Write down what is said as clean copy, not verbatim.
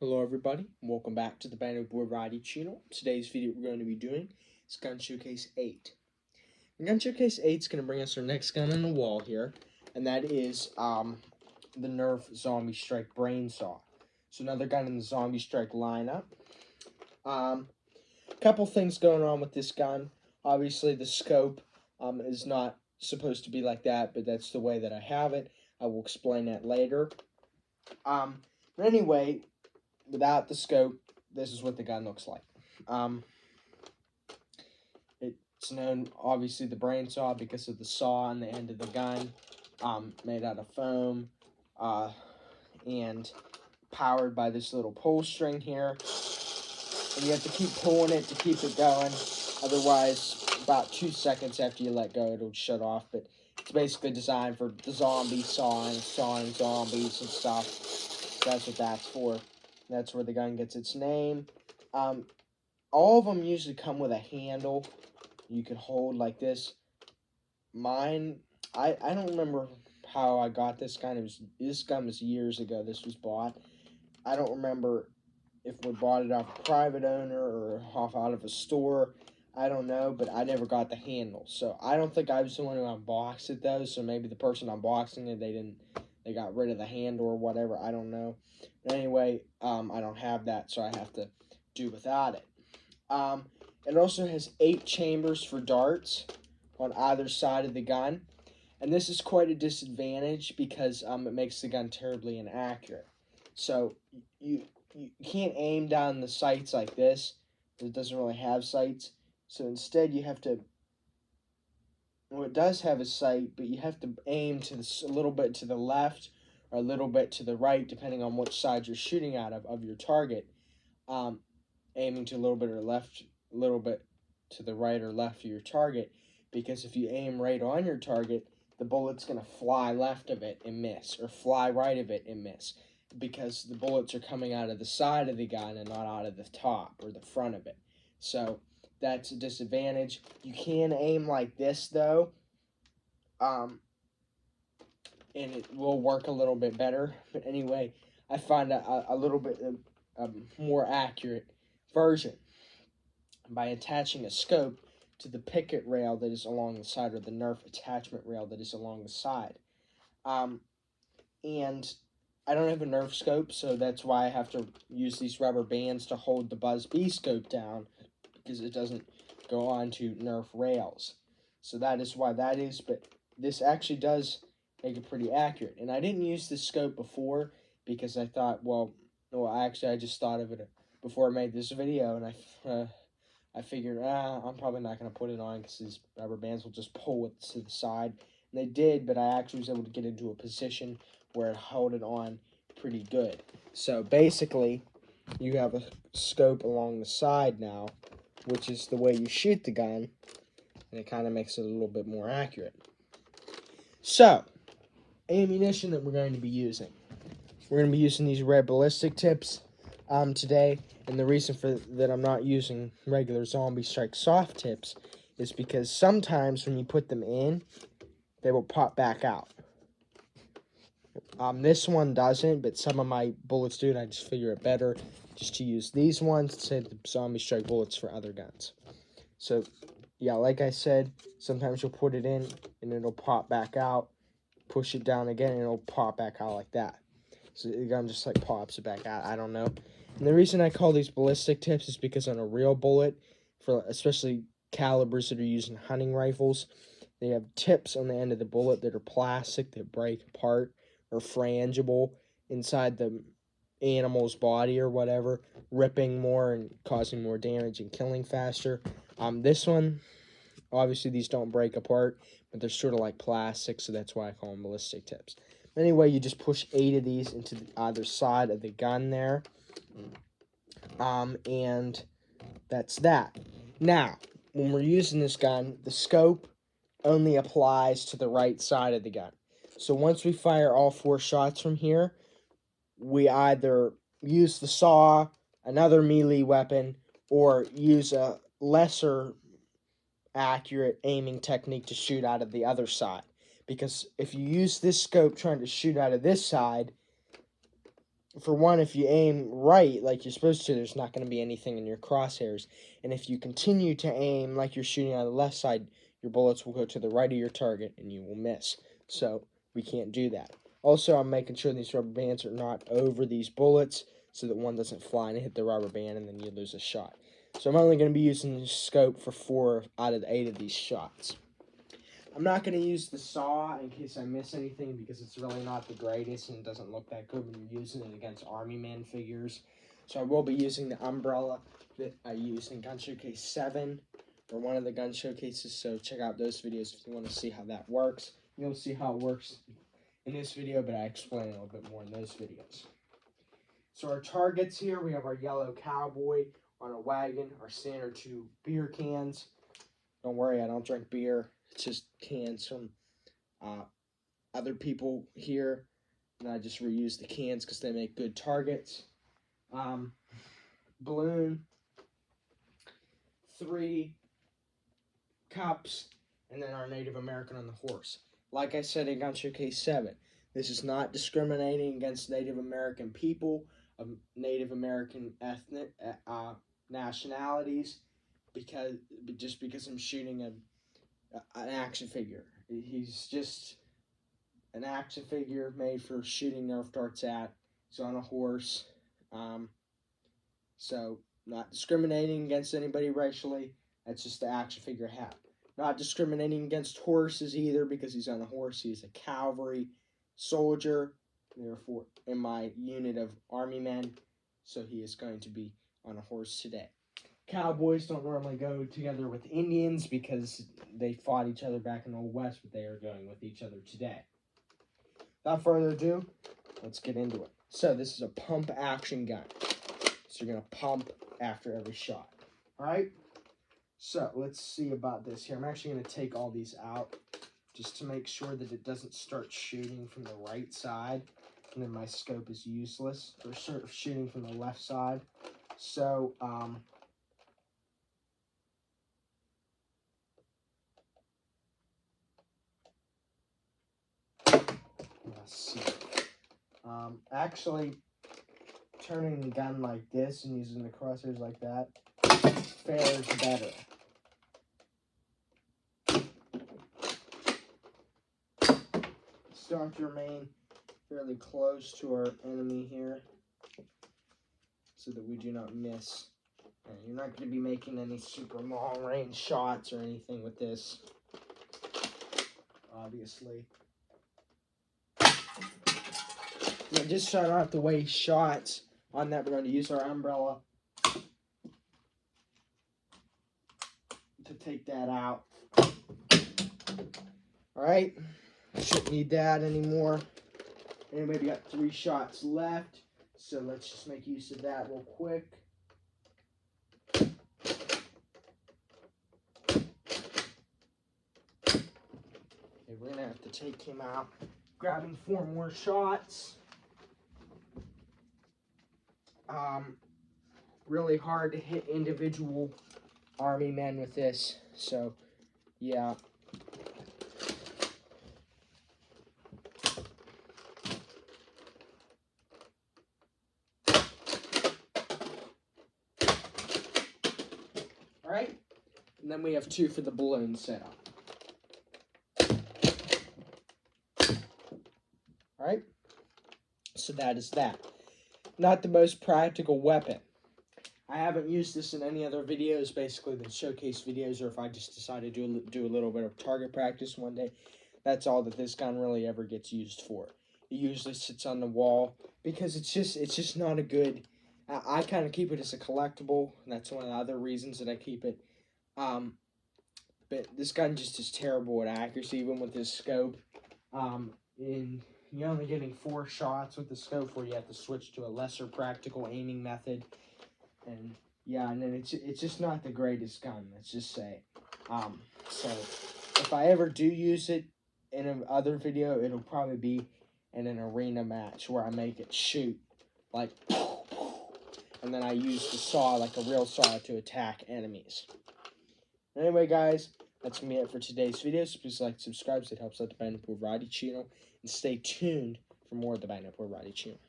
Hello everybody, welcome back to the Banner Boy Variety channel. Today's video we're going to be doing is Gun Showcase 8. And Gun Showcase 8 is going to bring us our next gun on the wall here, and that is the Nerf Zombie Strike Brain Saw. So another gun in the Zombie Strike lineup. Couple things going on with this gun. Obviously the scope is not supposed to be like that, but that's the way that I have it. I will explain that later. But anyway, without the scope, this is what the gun looks like. It's known, obviously, the brain saw because of the saw on the end of the gun, made out of foam, and powered by this little pull string here. And you have to keep pulling it to keep it going. Otherwise, about 2 seconds after you let go, it'll shut off. But it's basically designed for the zombie sawing zombies and stuff. So that's what that's for. That's where the gun gets its name. All of them usually come with a handle you can hold like this. Mine, I don't remember how I got this gun. This gun was years ago. This was bought. I don't remember if we bought it off a private owner or off out of a store. I don't know, but I never got the handle. So I don't think I was the one who unboxed it though. So maybe the person unboxing it, they got rid of the handle or whatever. I don't know. But anyway, I don't have that, so I have to do without it. It also has 8 chambers for darts on either side of the gun. And this is quite a disadvantage because it makes the gun terribly inaccurate. So you can't aim down the sights like this. It doesn't really have sights. So instead you have to, well, it does have a sight, but you have to aim to a little bit to the left or a little bit to the right, depending on which side you're shooting out of your target. Aiming to a little bit or left, a little bit to the right or left of your target, because if you aim right on your target, the bullet's going to fly left of it and miss, or fly right of it and miss, because the bullets are coming out of the side of the gun and not out of the top or the front of it. So that's a disadvantage. You can aim like this though, and it will work a little bit better. But anyway, I find a little bit more accurate version by attaching a scope to the picket rail that is along the side, or the Nerf attachment rail that is along the side. And I don't have a Nerf scope, so that's why I have to use these rubber bands to hold the Buzz B scope down, because it doesn't go onto Nerf rails. So that is why that is, but this actually does make it pretty accurate. And I didn't use this scope before because I thought, well, actually I just thought of it before I made this video, and I figured, I'm probably not going to put it on because these rubber bands will just pull it to the side. And they did, but I actually was able to get into a position where it held it on pretty good. So basically, you have a scope along the side now, which is the way you shoot the gun, and it kind of makes it a little bit more accurate. So, ammunition that we're going to be using. We're going to be using these red ballistic tips today, and the reason for that I'm not using regular Zombie Strike soft tips is because sometimes when you put them in, they will pop back out. This one doesn't, but some of my bullets do, and I just figure it better just to use these ones to save the Zombie Strike bullets for other guns. So, yeah, like I said, sometimes you'll put it in, and it'll pop back out. Push it down again, and it'll pop back out like that. So the gun just like pops it back out. I don't know. And the reason I call these ballistic tips is because on a real bullet, for especially calibers that are used in hunting rifles, they have tips on the end of the bullet that are plastic that break apart or frangible inside the animal's body or whatever, ripping more and causing more damage and killing faster. This one, obviously these don't break apart, but they're sort of like plastic, so that's why I call them ballistic tips. Anyway, you just push 8 of these into either side of the gun there. And that's that. Now, when we're using this gun, the scope only applies to the right side of the gun. So once we fire all 4 shots from here, we either use the saw, another melee weapon, or use a lesser accurate aiming technique to shoot out of the other side. Because if you use this scope trying to shoot out of this side, for one, if you aim right like you're supposed to, there's not going to be anything in your crosshairs. And if you continue to aim like you're shooting on the left side, your bullets will go to the right of your target and you will miss. So we can't do that. Also, I'm making sure these rubber bands are not over these bullets so that one doesn't fly and hit the rubber band and then you lose a shot. So I'm only going to be using the scope for 4 out of 8 of these shots. I'm not going to use the saw in case I miss anything because it's really not the greatest and it doesn't look that good when you're using it against Army Man figures. So I will be using the umbrella that I used in Gun Showcase 7 or one of the gun showcases. So check out those videos if you want to see how that works. You'll see how it works in this video, but I explain a little bit more in those videos. So our targets here, we have our yellow cowboy on a wagon, our standard 2 beer cans. Don't worry, I don't drink beer. It's just cans from other people here. And I just reuse the cans because they make good targets. Balloon. 3 cups. And then our Native American on the horse. Like I said in Gun Showcase 7, this is not discriminating against Native American people of Native American ethnic nationalities just because I'm shooting an action figure. He's just an action figure made for shooting Nerf darts at. He's on a horse. So not discriminating against anybody racially. That's just the action figure I have. Not discriminating against horses either because he's on a horse. He's a cavalry soldier, therefore in my unit of army men. So he is going to be on a horse today. Cowboys don't normally go together with Indians because they fought each other back in the Old West, but they are going with each other today. Without further ado, let's get into it. So this is a pump action gun. So you're going to pump after every shot. Alright? So let's see about this here. I'm actually going to take all these out just to make sure that it doesn't start shooting from the right side. And then my scope is useless. Or sort of shooting from the left side. So, let's see. Actually, turning the gun like this and using the crosshairs like that fares better. Still have to remain fairly close to our enemy here so that we do not miss. And you're not going to be making any super long range shots or anything with this, obviously. And just so I don't have to waste shots on that, we're going to use our umbrella to take that out. Alright, shouldn't need that anymore. Anyway, we got 3 shots left, so let's just make use of that real quick. Okay, we're going to have to take him out. Grabbing 4 more shots. Really hard to hit individual army men with this, so yeah. Alright, and then we have 2 for the balloon setup. Alright, so that is that. Not the most practical weapon. I haven't used this in any other videos, basically, than showcase videos, or if I just decide to do a little bit of target practice one day. That's all that this gun really ever gets used for. It usually sits on the wall because it's just not a good. I kind of keep it as a collectible, and that's one of the other reasons that I keep it. But this gun just is terrible at accuracy, even with this scope. You're only getting 4 shots with the scope, where you have to switch to a lesser practical aiming method. And yeah, and then it's just not the greatest gun, let's just say. So if I ever do use it in another video, it'll probably be in an arena match where I make it shoot like, and then I use the saw like a real saw to attack enemies. Anyway, guys, that's gonna be it for today's video. So please like, subscribe, so it helps out the Bangapur Variety channel, and stay tuned for more of the Bangapur Variety channel.